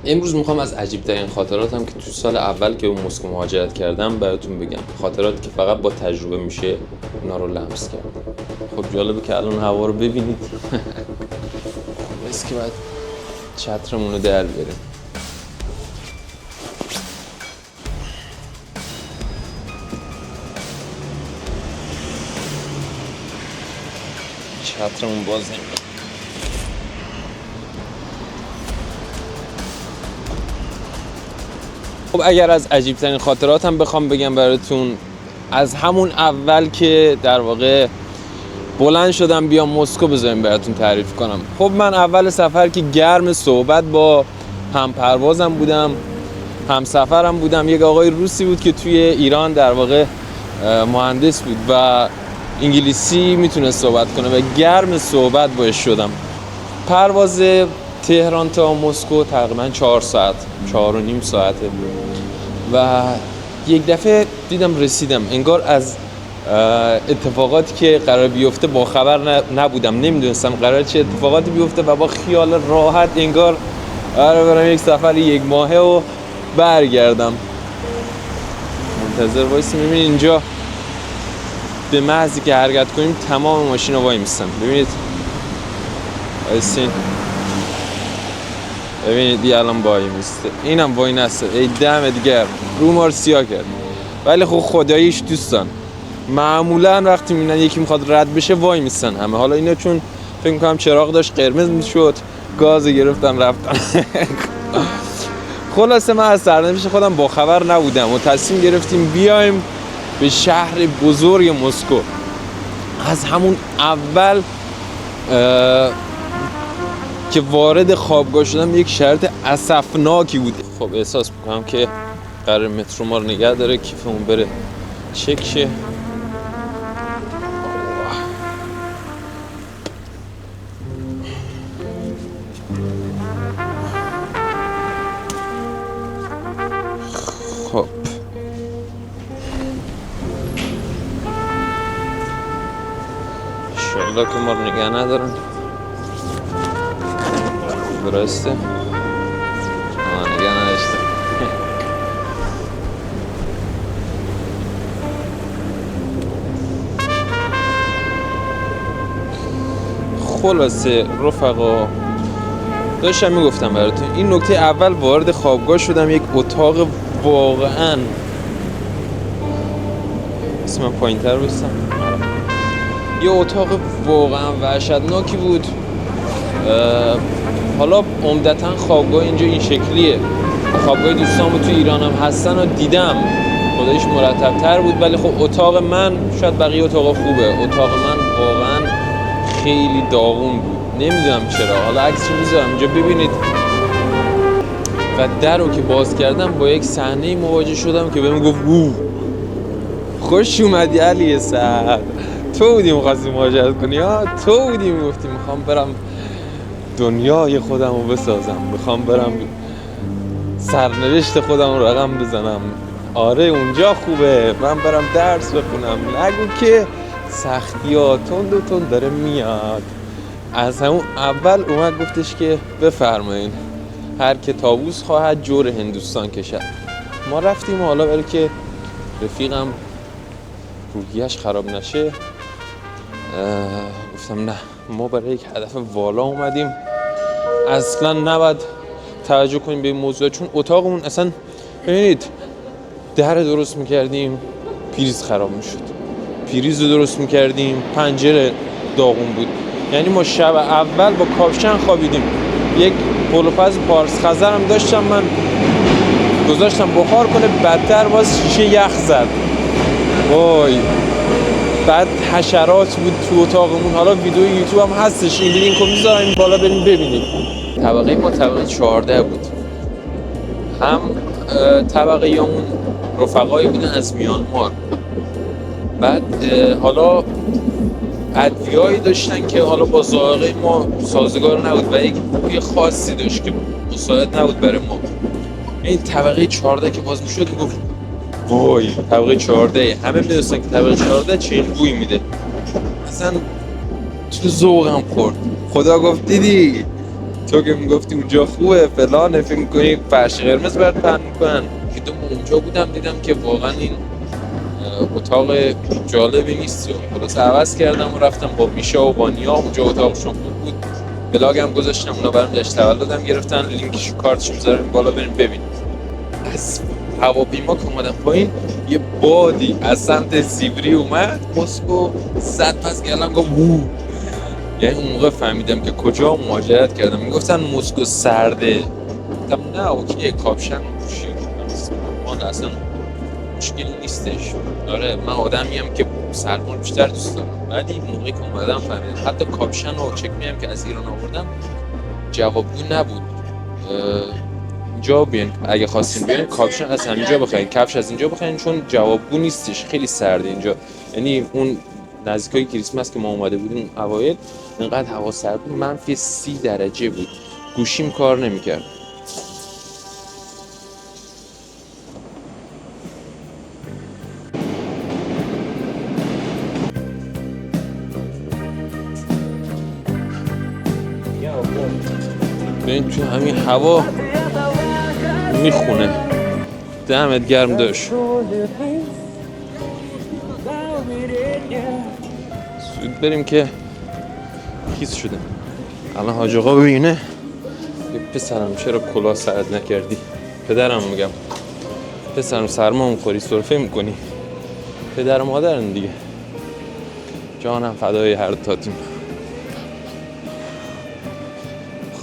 امروز میخوام از عجیب ترین خاطراتم که تو سال اول که به مسکو مهاجرت کردم براتون بگم. خاطراتی که فقط با تجربه میشه اونا رو لمس کرد. خب جالبه که الان هوا رو ببینید. بس که باید چترمون رو در بریم. چترمون باز نمیاد. خب اگر از عجیب ترین خاطراتم بخوام بگم براتون، از همون اول که در واقع بلند شدم بیام مسکو بذاریم براتون تعریف کنم. خب من اول سفر که گرم صحبت با هم پروازم بودم، هم سفرم بودم، یک آقای روسی بود که توی ایران در واقع مهندس بود و انگلیسی میتونه صحبت کنه و گرم صحبت باش شدم. پرواز تهران تا مسکو تقریبا 4 ساعت، 4.5 ساعته و یک دفعه دیدم رسیدم. انگار از اتفاقاتی که قرار بیفته با خبر نبودم، نمیدونستم قرار چه اتفاقاتی بیفته و با خیال راحت انگار قرار برم یک سفر 1 ماهه و برگردم. منتظر وایسیم ببینید اینجا به محضی که حرکت کنیم تمام ماشینا وای میستن. ببینید ببینید الان وای میسته، اینم وای نسته. ای دم دیگر رو ما رو سیاه کرد. ولی خب خداییش دوستان معمولا وقتی میبینن یکی میخواد رد بشه وای میستن همه. حالا اینا چون فکر میکنم چراغ داشت قرمز میشد گاز گرفتن رفتن. خلاصه من از سرنوشت خودم با خبر نبودم و تصمیم گرفتیم بیایم به شهر بزرگ مسکو. از همون اول که وارد خوابگاه شدم یک شرط اسفناکی بود. خب احساس میکنم که قرار مترو ما رو نگه داره، کیفمون بره چک شه. خب انشالله که ما رو نگه ندارن. درسته؟ نگه نداشته. خلاصه رفقا داشتم میگفتم براتون این نکته اول وارد خوابگاه شدم. یک اتاق واقعا اسم من پایین تر بستم. یه اتاق واقعا وحشتناکی بود. حالا عمدتاً خوابگاه اینجا این شکلیه. خوابگاه دوستامو تو ایران هم هستن و دیدم خودش مرتب تر بود، ولی خب اتاق من شاید بقیه اتاق خوبه، اتاق من واقعا خیلی داغون بود. نمیدونم چرا. حالا عکسشو میذارم اینجا ببینید. و در رو که باز کردم با یک صحنه مواجه شدم که بهم گفت خوش اومدی علی سعد، تو بودی می‌خواستی مهاجرت کنی ها، تو بودی میگفتی میخوام برم دنیای خودم رو بسازم، میخوام برم سرنوشت خودم رو رقم بزنم. آره اونجا خوبه، من برم درس بخونم. نگو که سختی ها تند و تند داره میاد. از همون اول اومد گفتش که بفرمایین هر که طاووس خواهد جور هندوستان کشد. ما رفتیم و حالا برای که رفیقم روحیش خراب نشه گفتم نه، ما برای یک هدف والا اومدیم، اصلا نباید توجه کنیم به این موضوع. چون اتاقمون اصلا ببینید در درست میکردیم پریز خراب میشد، پریز رو درست میکردیم پنجره داغون بود. یعنی ما شب اول با کاپشن خوابیدیم. یک پلوپز پارس خزر هم داشتم من گذاشتم بخار کنه، بدتر باز شیشه یخ زد. وای بعد حشرات بود تو اتاقمون. حالا ویدیو یوتیوب هم هستش، این لینکو میذارم این بالا بریم ببینید. طبقه ما طبقه 14 بود. هم طبقه یامون رفقایی بودن از میانمار. بعد حالا ادویه‌ای داشتن که حالا با ذائقه ما سازگار نبود و یک بوی خاصی داشت که مساعد نبود برای ما. این طبقه 14 که باز میشد گفت وای طبقه 14 همه میدونستن که طبقه 14 چه بوی میده. اصلا تو ذوقم خورد. خدا گفت دیدی تو که میگفتی اونجا خوبه فلانه، فکر می‌کنی فرش قرمز برات پهن میکنن. که تو اونجا بودم دیدم که واقعا این اتاق جالبی نیست و خلاص عوض کردم و رفتم با میشا و وانیا اونجا اتاقشون خوب بود. بلاگم گذاشتم، اونا برام جشن تولدم گرفتن، لینکش کارتشو میذارم بالا بریم ببینید. از هواپیما که اومدم پایین یه بادی از سمت سیبری اومد مسکو زد پس گلم گفت وو. یعنی اون موقع فهمیدم که کجا مهاجرت کردم. میگفتن مسکو سرده، گفتم نه اوکی کاپشن پوشی ما اصلا مشکلی نیستش. آره من آدمیم که سرما بیشتر دوست دارم، ولی موقعی که اومدم فهمیدم حتی کاپشن و چکمیم که از ایران آوردم جوابگو نبود. اینجا بیاین اگه خواستین بیاین کاپشن از همینجا بخرین، کفش از اینجا بخرین، چون جوابگو نیستش، خیلی سرده اینجا. یعنی اون نزدیکای کریسمس که ما اومده بودیم اوایل اینقدر هوا سرد بود، منفی 30 درجه بود، گوشیم کار نمیکرد. ببین تو همین هوا میخونه. دمت گرم داشت. سود بریم که خیس شده. الان حاج آقا ببینه یه پسرم چرا کلاه سرت نکردی؟ پدرم میگم پسرم سرما میخوری سرفه میکنی. پدر مادرن دیگه، جانم فدای هر تاتیم.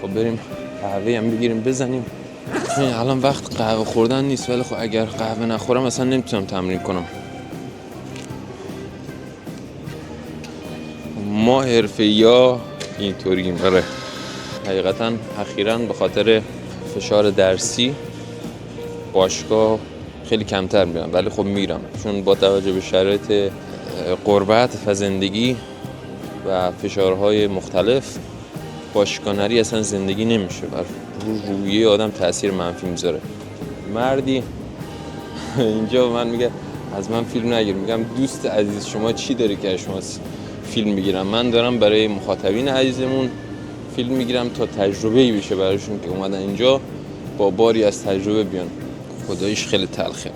خب بریم قهوه هم بگیریم بزنیم. الان وقت قهوه خوردن نیست، ولی خب اگر قهوه نخورم اصلا نمیتونم تمرین کنم. ما حرفه‌ای‌ها اینطوریم. آره حقیقتا اخیراً به خاطر فشار درسی باشگاه خیلی کمتر میرم، ولی خب میرم چون با توجه به شرایط غربت و زندگی و فشارهای مختلف باشگاه نری اصلا زندگی نمیشه و روحیه آدم تاثیر منفی میذاره. مردی اینجا به من میگه از من فیلم نگیر. میگم دوست عزیز شما چی داری که شما فیلم میگیرم؟ من دارم برای مخاطبین عزیزمون فیلم میگیرم تا تجربه‌ای بشه براشون که اومدن اینجا با باری از تجربه بیان. خداییش خیلی تلخه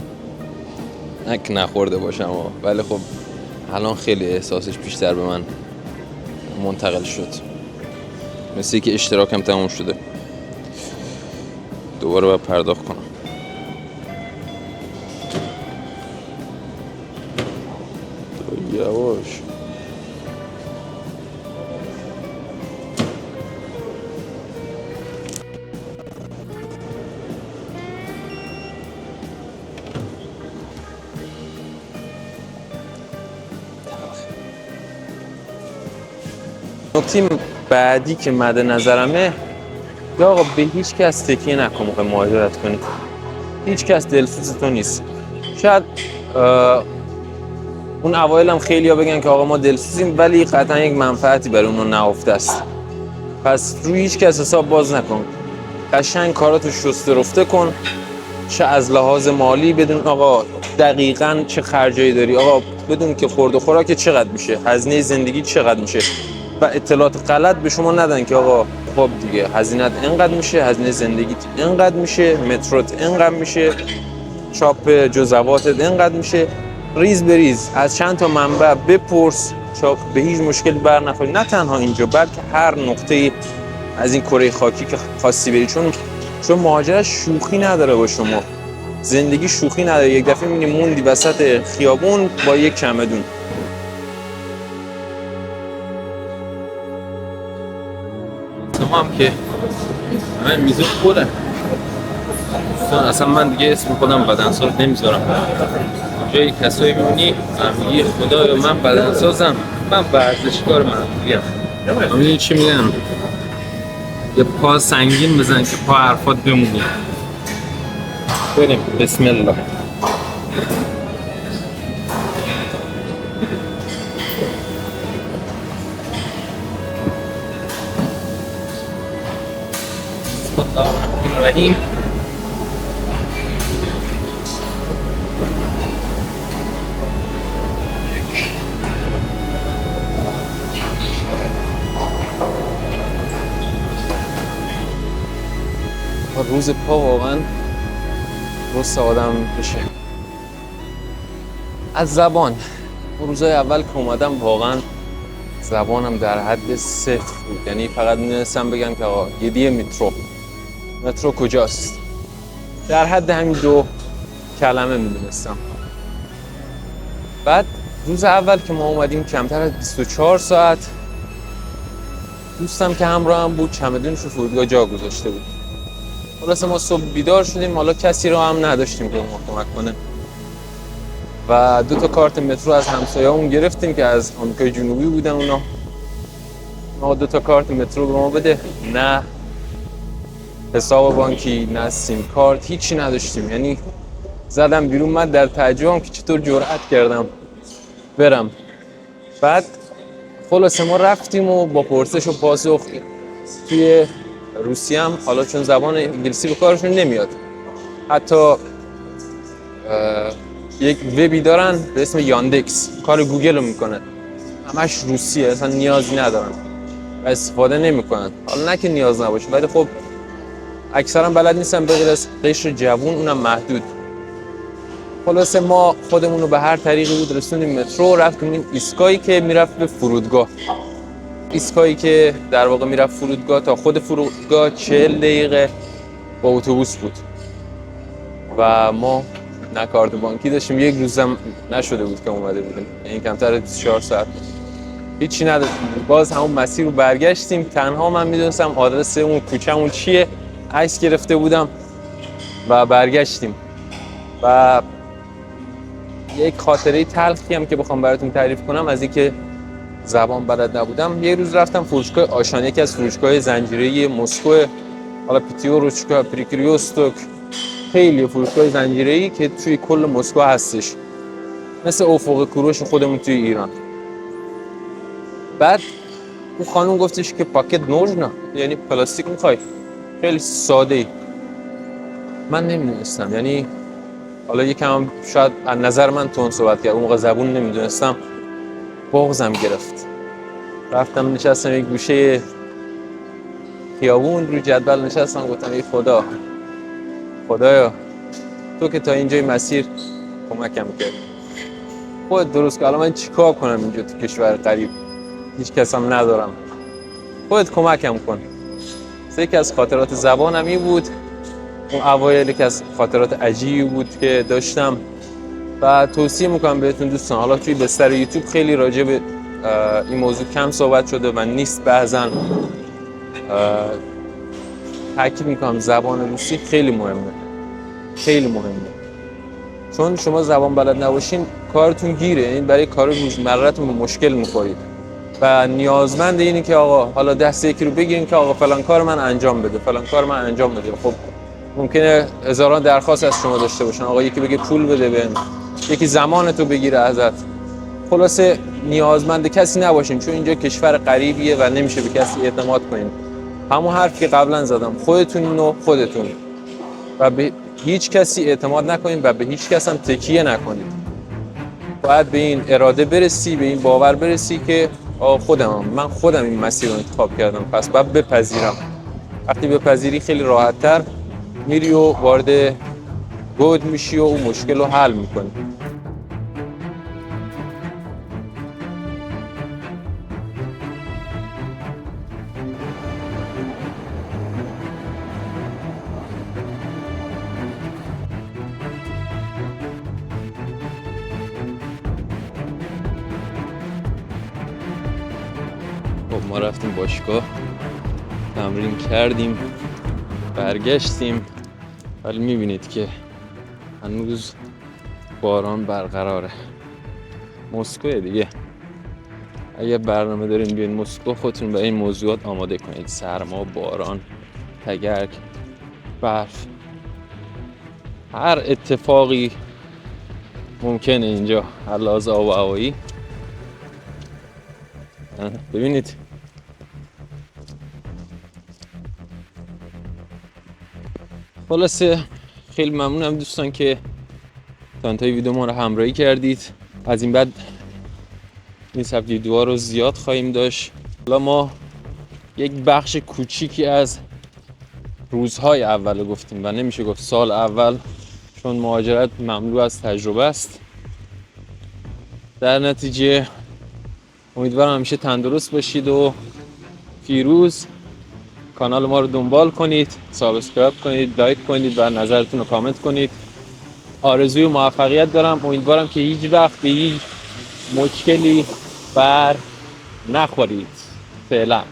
نک نخورده باشم ولی خب الان خیلی احساسش بیشتر به من منتقل شد، مثل که اشتراکم تموم شده، دوباره باید پرداخت کنم. یواش نکته بعدی که مد نظرمه، یا آقا به هیچ کس تکیه نکن موقع مهاجرت کنی. هیچ کس دلسوز تو نیست. شاید اون اوایل هم خیلی ها بگن که آقا ما دلسوزیم، ولی قطعا یک منفعتی برای اونو نهفته است. پس روی هیچ کس حساب باز نکن، قشنگ کاراتو شسته رفته کن، چه از لحاظ مالی بدون آقا دقیقاً چه خرجایی داری، آقا بدون که خورد و خوراک چقدر میشه، هزینه زندگی چقدر میشه و اطلاعات غلط به شما ندن که آقا خب دیگه هزینه‌ت اینقدر میشه، هزینه زندگیت اینقدر میشه، متروت اینقدر میشه، چاپ جزواتت اینقدر میشه. ریز بریز از چند تا منبع بپرس چاپ به هیچ مشکل بر نخوری. نه تنها اینجا بلکه هر نقطه از این کره خاکی که خواستی بری، چون مهاجرت شوخی نداره با شما، زندگی شوخی نداره. یک دفعه می‌بینی موندی وسط خیابون با یک چمدون. تمام که من میزون خودم اصلا من دیگه اسم خودم بدنساز نمیذارم. جایی کسایی میبینی میگی خدایا من بدنسازم، من ورزشکار معمولیم. میدونی چی میگن؟ یه پا سنگین بزن که پا حرفات بمونی. بریم بسم الله. الرحیم. روز پا واقعا روز آدم بشه. از زبان اون روزای اول که اومدم واقعا زبانم در حد صفر بود، یعنی فقط می‌دونستم بگم که آقا یه مترو کجاست، در حد همین 2 کلمه میدونستم. بعد روز اول که ما اومدیم کمتر از 24 ساعت دوستم که همراهم بود چمدونش رو فرودگاه جا گذاشته بود. خلاصه ما صبح بیدار شدیم، حالا کسی رو هم نداشتیم که ما کمک کنه و 2 تا کارت مترو از همسایه‌مون گرفتیم که از آمریکای جنوبی بودن اونا. ما 2 تا کارت مترو به ما بده، نه حساب بانکی نه سیم کارت، هیچی نداشتیم. یعنی زدم بیرون، من در تعجبم که چطور جرأت کردم برم. بعد خلاصه ما رفتیم و با پرسش و پاسخ توی روسیه هم، حالا چون زبان انگلیسی به کارشون نمیاد، حتی یک وبی دارن به اسم یاندکس، کار گوگل رو میکنه، همش روسیه، اصلا نیازی ندارن و استفاده نمیکنن. حالا نه که نیاز نباشه، ولی خب اکثرا بلد نیستن به غیر از قشر جوون، اونم محدود. خلاصه ما خودمون رو به هر طریقی بود رسوندیم مترو، رفتیم این ایستگاهی که میرفت به فرودگاه. ایستگاهی که در واقع میرفت فرودگاه تا خود فرودگاه 40 دقیقه با اتوبوس بود و ما نه کارت بانکی داشتیم، یک روزم نشده بود که اومده بودیم، یعنی کمتر از 24 ساعت هیچی نداشتیم. باز همون مسیر رو برگشتیم، تنها من میدونستم آدرس اون کوچه‌مون چیه، عکس گرفته بودم و برگشتیم. و یک خاطره تلخی هم که بخوام براتون تعریف کنم از اینکه زبان بلد نبودم، یه روز رفتم فروشگاه آشان، یکی از فروشگاه زنجیره‌ای مسکو، حالا پیتیو روچکا پریکریوستوک، خیلی فروشگاه زنجیره‌ای که توی کل مسکو هستش، مثل افق کوروش خودمون توی ایران. بعد اون خانم گفتش که پاکت نوژنا، یعنی پلاستیک میخوای؟ خیلی ساده ای. من نمیدونستم، یعنی حالا یکم شاید از نظر من تون صحبت کرد، اون موقع زبون نمیدونستم، بغضم گرفت. رفتم نشستم یک گوشه خیابون رو جدول نشستم، گفتم ای خدایا تو که تا اینجای مسیر کمکم کردی، خودت درست که الان من چیکار کنم اینجا تو کشور غریب، هیچ کسم ندارم، خودت کمکم کن. یکی از خاطرات زبانم این بود. اون اوایل یکی از خاطرات عجیبی بود که داشتم و توصیه میکنم بهتون دوستان. حالا توی بستر یوتیوب خیلی راجع به این موضوع کم صحبت شده و نیست، بعضن تاکید میکنم زبان روسی خیلی مهمه، چون شما زبان بلد نباشین کارتون گیره، این برای کار روزمره‌تون مشکل میخورید و نیازمند اینه که آقا حالا دست یکی رو بگیرین که آقا فلان کار من انجام بده. خب ممکنه هزاران درخواست از شما داشته باشن، آقا یکی بگه پول بده بهم، یکی زمانتو بگیره ازت. خلاصه نیازمند کسی نباشین، چون اینجا کشور غریبیه و نمیشه به کسی اعتماد کنین. همون حرفی که قبلا زدم، خودتون و به هیچ کسی اعتماد نکنین و به هیچ کس هم تکیه نکنید. باید به این اراده برسی، به این باور برسی که من خودم این مسیر رو انتخاب کردم، پس باید بپذیرم. وقتی بپذیری خیلی راحت‌تر میری و وارد گود میشی و اون مشکل رو حل میکنی. خب ما رفتیم باشگاه، تمرین کردیم، برگشتیم، ولی میبینید که هنوز باران برقراره. مسکو دیگه، اگه برنامه دارین بیاین مسکو خودتون به این موضوعات آماده کنید: سرما، باران، تگرگ، برف، هر اتفاقی ممکنه اینجا هر لحاظ آب و هوایی. ببینید خلاصه خیلی ممنونم دوستان که تا انتهای ویدیو ما رو همراهی کردید. از این بعد این سبک ویدیوها رو زیاد خواهیم داشت. حالا ما یک بخش کوچیکی از روزهای اول گفتیم و نمیشه گفت سال اول، چون مهاجرت مملو از تجربه است. در نتیجه امیدوارم همیشه تندرست باشید و پیروز. کانال ما رو دنبال کنید، سابسکرایب کنید، لایک کنید و نظرتون رو کامنت کنید. آرزوی موفقیت دارم. امیدوارم که هیچ وقت به هیچ مشکلی بر نخورید. فعلا